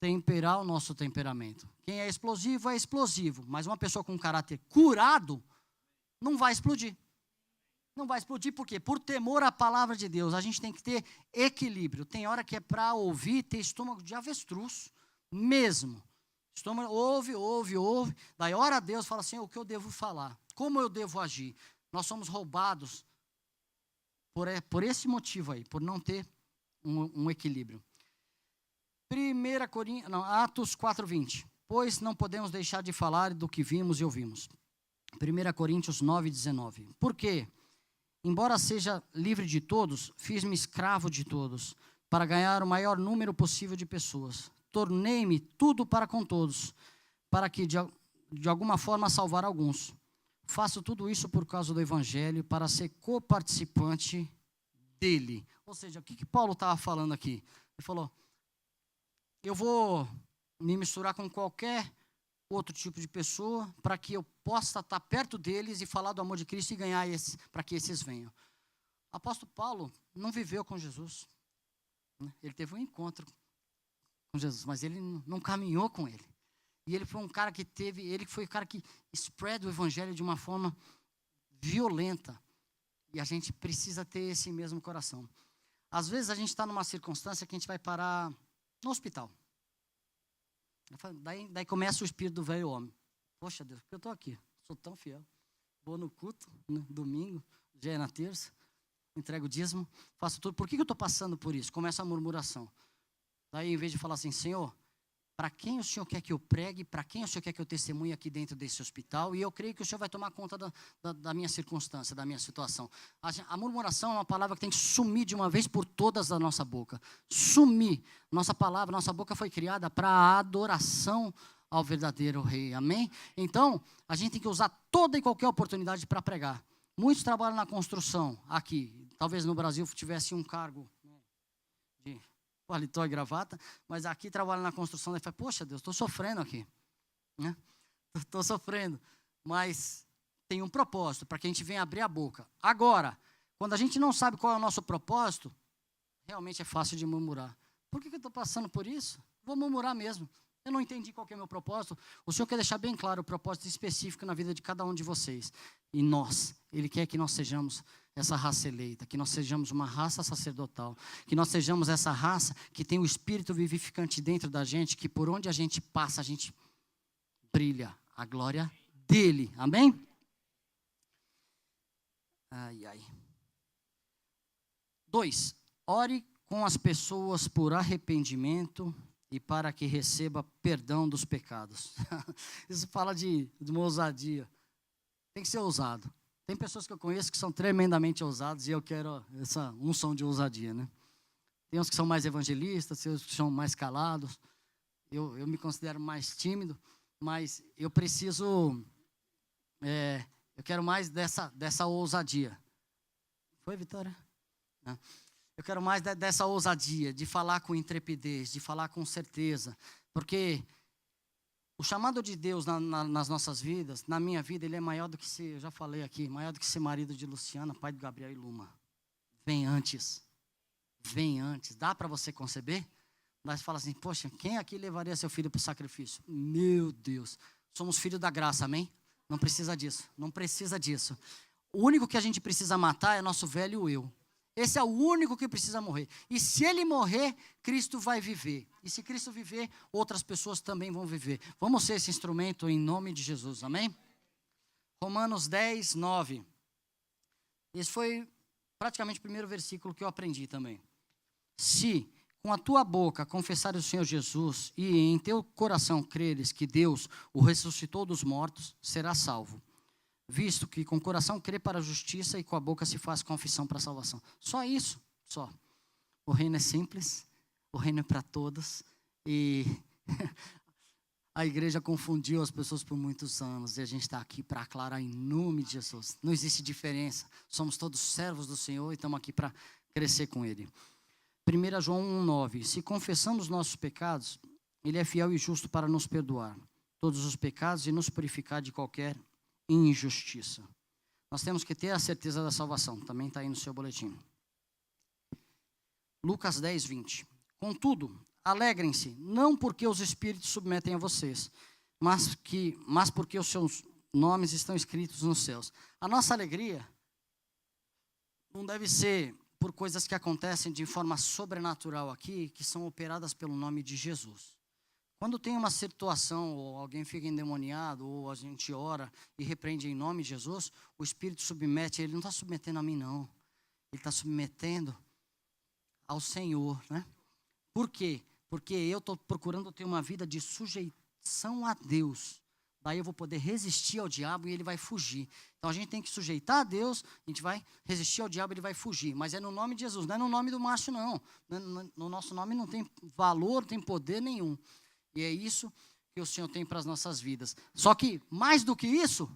temperar o nosso temperamento. Quem é explosivo, mas uma pessoa com caráter curado, não vai explodir. Não vai explodir por quê? Por temor à palavra de Deus. A gente tem que ter equilíbrio. Tem hora que é para ouvir, ter estômago de avestruz, mesmo. Estômago, ouve. Daí ora a Deus, fala assim, o que eu devo falar? Como eu devo agir? Nós somos roubados por esse motivo aí, por não ter um equilíbrio. Atos 4:20. Pois não podemos deixar de falar do que vimos e ouvimos. 1 Coríntios 9:19. Por quê? Embora seja livre de todos, fiz-me escravo de todos, para ganhar o maior número possível de pessoas. Tornei-me tudo para com todos, para que de alguma forma salvar alguns. Faço tudo isso por causa do Evangelho, para ser coparticipante dele. Ou seja, o que Paulo estava falando aqui? Ele falou, eu vou me misturar com qualquer outro tipo de pessoa, para que eu possa estar perto deles e falar do amor de Cristo e ganhar para que esses venham. O apóstolo Paulo não viveu com Jesus. Ele teve um encontro com Jesus, mas ele não caminhou com ele. E ele foi um cara ele foi o cara que spread o evangelho de uma forma violenta. E a gente precisa ter esse mesmo coração. Às vezes a gente está numa circunstância que a gente vai parar no hospital. Daí começa o espírito do velho homem. Poxa Deus, porque eu estou aqui, sou tão fiel. Vou no culto, no domingo, já é na terça, entrego o dízimo, faço tudo. Por que eu estou passando por isso? Começa a murmuração. Daí, em vez de falar assim, Senhor, para quem o Senhor quer que eu pregue, para quem o Senhor quer que eu testemunhe aqui dentro desse hospital, e eu creio que o Senhor vai tomar conta da minha circunstância, da minha situação. A murmuração é uma palavra que tem que sumir de uma vez por todas da nossa boca. Sumir. Nossa palavra, nossa boca foi criada para a adoração ao verdadeiro Rei. Amém? Então, a gente tem que usar toda e qualquer oportunidade para pregar. Muitos trabalham na construção aqui. Talvez no Brasil tivesse um cargo de paletó e gravata, mas aqui trabalha na construção, ele fala, poxa Deus, estou sofrendo aqui, né? Estou sofrendo, mas tem um propósito, para que a gente venha abrir a boca. Agora, quando a gente não sabe qual é o nosso propósito, realmente é fácil de murmurar. Por que eu estou passando por isso? Vou murmurar mesmo. Eu não entendi qual que é o meu propósito. O Senhor quer deixar bem claro o propósito específico na vida de cada um de vocês. E Ele quer que nós sejamos essa raça eleita, que nós sejamos uma raça sacerdotal, que nós sejamos essa raça que tem o Espírito vivificante dentro da gente, que por onde a gente passa, a gente brilha a glória dEle. Amém? Ai, ai. 2. Ore com as pessoas por arrependimento e para que receba perdão dos pecados. Isso fala de uma ousadia. Tem que ser ousado. Tem pessoas que eu conheço que são tremendamente ousadas e eu quero essa unção de ousadia, né? Tem uns que são mais evangelistas, tem uns que são mais calados. Eu me considero mais tímido, mas eu preciso, eu quero mais dessa ousadia. Foi, Vitória? Não. Eu quero mais dessa ousadia, de falar com intrepidez, de falar com certeza, porque o chamado de Deus nas nossas vidas, na minha vida, ele é maior do que ser, eu já falei aqui, maior do que ser marido de Luciana, pai de Gabriel e Luma. Vem antes. vem antes. Dá para você conceber? Nós fala assim, poxa, quem aqui levaria seu filho para o sacrifício? Meu Deus, somos filhos da graça, amém? Não precisa disso, não precisa disso. O único que a gente precisa matar é nosso velho eu. Esse é o único que precisa morrer. E se ele morrer, Cristo vai viver. E se Cristo viver, outras pessoas também vão viver. Vamos ser esse instrumento em nome de Jesus, amém? Romanos 10, 9. Esse foi praticamente o primeiro versículo que eu aprendi também. Se com a tua boca confessares o Senhor Jesus e em teu coração creres que Deus o ressuscitou dos mortos, serás salvo. Visto que com o coração crê para a justiça e com a boca se faz confissão para a salvação. Só isso, só. O reino é simples, o reino é para todos. E a igreja confundiu as pessoas por muitos anos. E a gente está aqui para aclarar em nome de Jesus. Não existe diferença. Somos todos servos do Senhor e estamos aqui para crescer com Ele. 1 João 1,9. Se confessamos nossos pecados, Ele é fiel e justo para nos perdoar todos os pecados e nos purificar de qualquer injustiça. Nós temos que ter a certeza da salvação. Também está aí no seu boletim. Lucas 10, 20. Contudo, alegrem-se, não porque os espíritos submetem a vocês, mas porque os seus nomes estão escritos nos céus. A nossa alegria não deve ser por coisas que acontecem de forma sobrenatural aqui, que são operadas pelo nome de Jesus. Quando tem uma situação, ou alguém fica endemoniado, ou a gente ora e repreende em nome de Jesus, o Espírito submete, ele não está submetendo a mim não, ele está submetendo ao Senhor, né? Por quê? Porque eu estou procurando ter uma vida de sujeição a Deus. Daí eu vou poder resistir ao diabo e ele vai fugir. Então a gente tem que sujeitar a Deus, a gente vai resistir ao diabo e ele vai fugir. Mas é no nome de Jesus, não é no nome do macho não. No nosso nome não tem valor, não tem poder nenhum. E é isso que o Senhor tem para as nossas vidas. Só que, mais do que isso,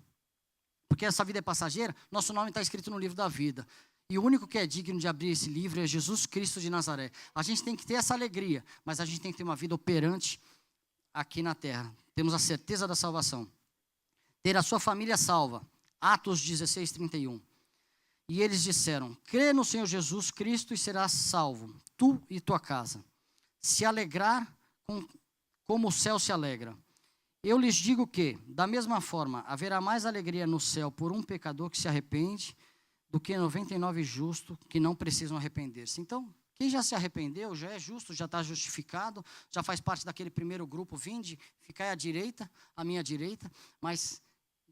porque essa vida é passageira, nosso nome está escrito no livro da vida. E o único que é digno de abrir esse livro é Jesus Cristo de Nazaré. A gente tem que ter essa alegria, mas a gente tem que ter uma vida operante aqui na terra. Temos a certeza da salvação. Ter a sua família salva. Atos 16, 31. E eles disseram, crê no Senhor Jesus Cristo e serás salvo, tu e tua casa. Se alegrar como o céu se alegra. Eu lhes digo que, da mesma forma, haverá mais alegria no céu por um pecador que se arrepende do que 99 justos que não precisam arrepender-se. Então, quem já se arrependeu, já é justo, já está justificado, já faz parte daquele primeiro grupo, vinde, ficai à direita, à minha direita, mas,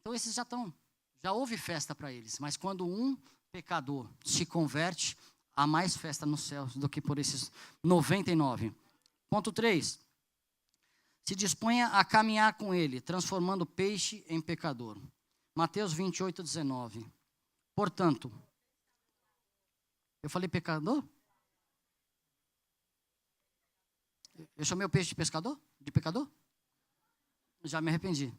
então esses já houve festa para eles, mas quando um pecador se converte, há mais festa nos céus do que por esses 99. Ponto 3. Se disponha a caminhar com ele, transformando peixe em pecador. Mateus 28, 19. Portanto, eu falei pecador? Eu chamei o peixe de pescador? De pecador? Já me arrependi.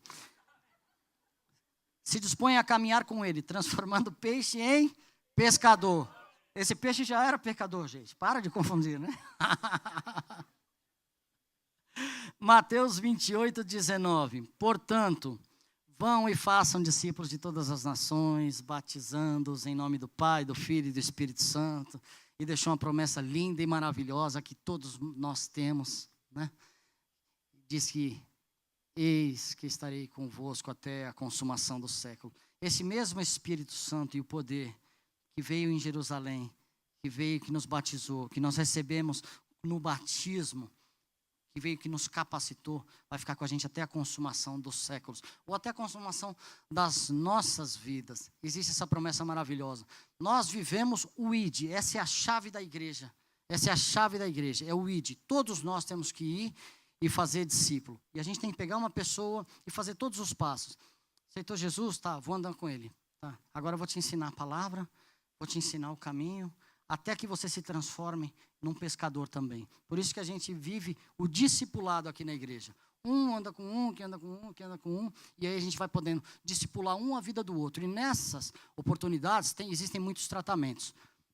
Se dispõe a caminhar com ele, transformando peixe em pescador. Esse peixe já era pecador, gente. Para de confundir, né? Mateus 28, 19. Portanto, vão e façam discípulos de todas as nações, batizando-os em nome do Pai, do Filho e do Espírito Santo. E deixou uma promessa linda e maravilhosa que todos nós temos, né? Diz que, eis que estarei convosco até a consumação do século. Esse mesmo Espírito Santo e o poder que veio em Jerusalém, que veio, que nos batizou, que nós recebemos no batismo, que veio, que nos capacitou, vai ficar com a gente até a consumação dos séculos, ou até a consumação das nossas vidas. Existe essa promessa maravilhosa. Nós vivemos o ID, essa é a chave da igreja. Essa é a chave da igreja, é o ID. Todos nós temos que ir e fazer discípulo. E a gente tem que pegar uma pessoa e fazer todos os passos. Aceitou Jesus? Tá, vou andar com ele. Tá, agora eu vou te ensinar a palavra, vou te ensinar o caminho, até que você se transforme num pescador também. Por isso que a gente vive o discipulado aqui na igreja. Um anda com um, que anda com um, que anda com um, e aí a gente vai podendo discipular um a vida do outro. E nessas oportunidades existem muitos tratamentos.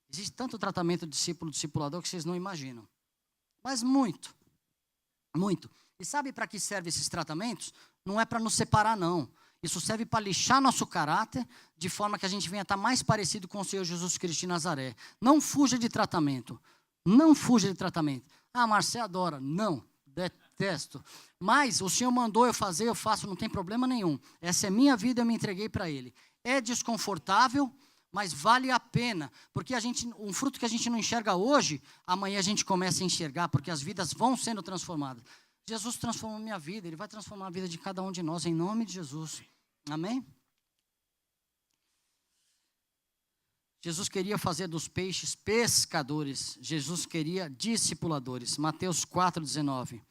Existe tanto tratamento de discipulador que vocês não imaginam. Mas muito, muito. E sabe para que servem esses tratamentos? Não é para nos separar, não. Isso serve para lixar nosso caráter, de forma que a gente venha estar mais parecido com o Senhor Jesus Cristo de Nazaré. Não fuja de tratamento. Não fuja de tratamento. Ah, Marcelo adora. Não, detesto. Mas o Senhor mandou eu fazer, eu faço, não tem problema nenhum. Essa é minha vida, eu me entreguei para Ele. É desconfortável, mas vale a pena. Porque um fruto que a gente não enxerga hoje, amanhã a gente começa a enxergar, porque as vidas vão sendo transformadas. Jesus transformou minha vida, Ele vai transformar a vida de cada um de nós, em nome de Jesus. Amém? Jesus queria fazer dos peixes pescadores. Jesus queria discipuladores. Mateus 4,19.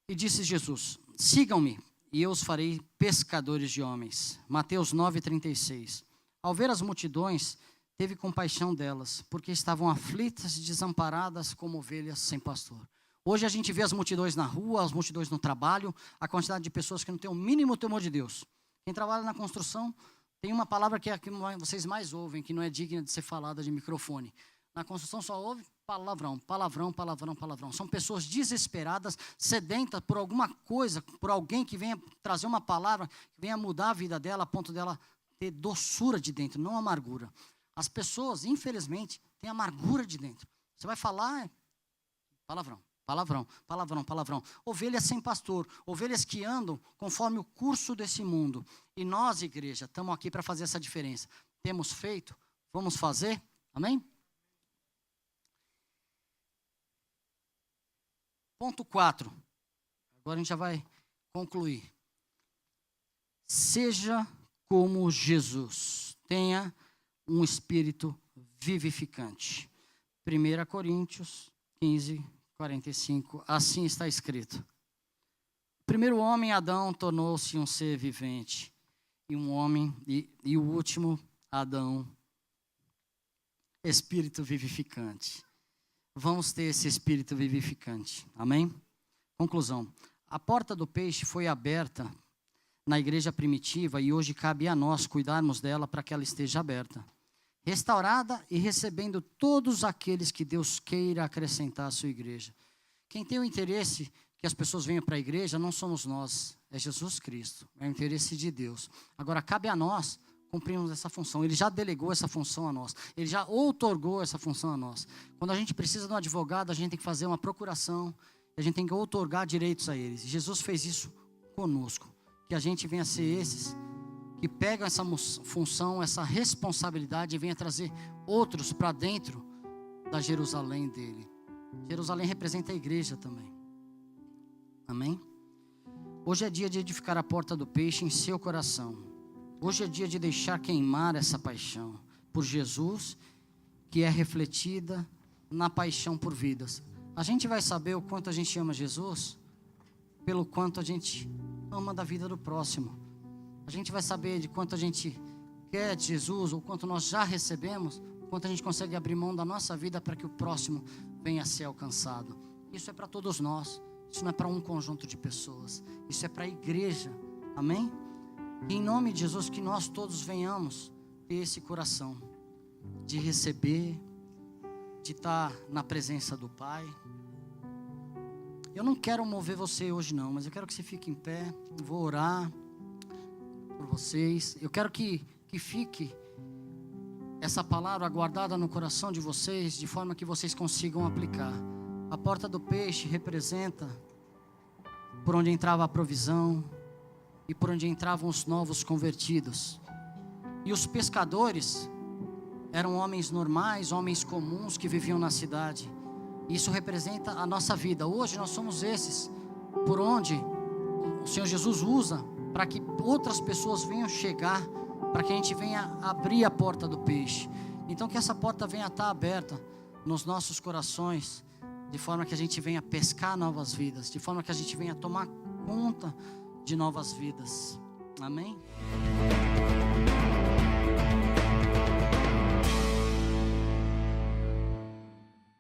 E disse Jesus: sigam-me, e eu os farei pescadores de homens. Mateus 9,36. Ao ver as multidões, teve compaixão delas, porque estavam aflitas e desamparadas como ovelhas sem pastor. Hoje a gente vê as multidões na rua, as multidões no trabalho, a quantidade de pessoas que não têm o mínimo temor de Deus. Quem trabalha na construção, tem uma palavra que é a que vocês mais ouvem, que não é digna de ser falada de microfone. Na construção só ouve palavrão, palavrão, palavrão, palavrão. São pessoas desesperadas, sedentas por alguma coisa, por alguém que venha trazer uma palavra, que venha mudar a vida dela, a ponto dela ter doçura de dentro, não amargura. As pessoas, infelizmente, têm amargura de dentro. Você vai falar, palavrão. Palavrão, palavrão, palavrão. Ovelhas sem pastor, ovelhas que andam conforme o curso desse mundo. E nós, igreja, estamos aqui para fazer essa diferença. Temos feito, vamos fazer, amém? Ponto 4. Agora a gente já vai concluir. Seja como Jesus. Tenha um espírito vivificante. 1 Coríntios 15, 45, assim está escrito. O primeiro homem, Adão, tornou-se um ser vivente. E o último, Adão, espírito vivificante. Vamos ter esse espírito vivificante. Amém? Conclusão. A porta do peixe foi aberta na igreja primitiva e hoje cabe a nós cuidarmos dela para que ela esteja aberta, restaurada e recebendo todos aqueles que Deus queira acrescentar à sua igreja. Quem tem o interesse que as pessoas venham para a igreja não somos nós, é Jesus Cristo, é o interesse de Deus. Agora, cabe a nós cumprirmos essa função. Ele já delegou essa função a nós, Ele já outorgou essa função a nós. Quando a gente precisa de um advogado, a gente tem que fazer uma procuração, a gente tem que outorgar direitos a eles. Jesus fez isso conosco, que a gente venha ser esses que pegam essa função, essa responsabilidade e venha trazer outros para dentro da Jerusalém dele. Jerusalém representa a igreja também. Amém? Hoje é dia de edificar a porta do peixe em seu coração. Hoje é dia de deixar queimar essa paixão por Jesus, que é refletida na paixão por vidas. A gente vai saber o quanto a gente ama Jesus pelo quanto a gente ama da vida do próximo. A gente vai saber de quanto a gente quer de Jesus, ou quanto nós já recebemos, quanto a gente consegue abrir mão da nossa vida para que o próximo venha a ser alcançado. Isso é para todos nós, isso não é para um conjunto de pessoas, isso é para a igreja, amém? E em nome de Jesus, que nós todos venhamos ter esse coração de receber, de estar na presença do Pai. Eu não quero mover você hoje não, mas eu quero que você fique em pé, eu vou orar por vocês. Eu quero que fique essa palavra guardada no coração de vocês, de forma que vocês consigam aplicar. A porta do peixe representa por onde entrava a provisão e por onde entravam os novos convertidos. E os pescadores eram homens normais, homens comuns que viviam na cidade. Isso representa a nossa vida. Hoje nós somos esses por onde o Senhor Jesus usa para que outras pessoas venham chegar, para que a gente venha abrir a porta do peixe. Então que essa porta venha estar aberta nos nossos corações, de forma que a gente venha pescar novas vidas, de forma que a gente venha tomar conta de novas vidas. Amém?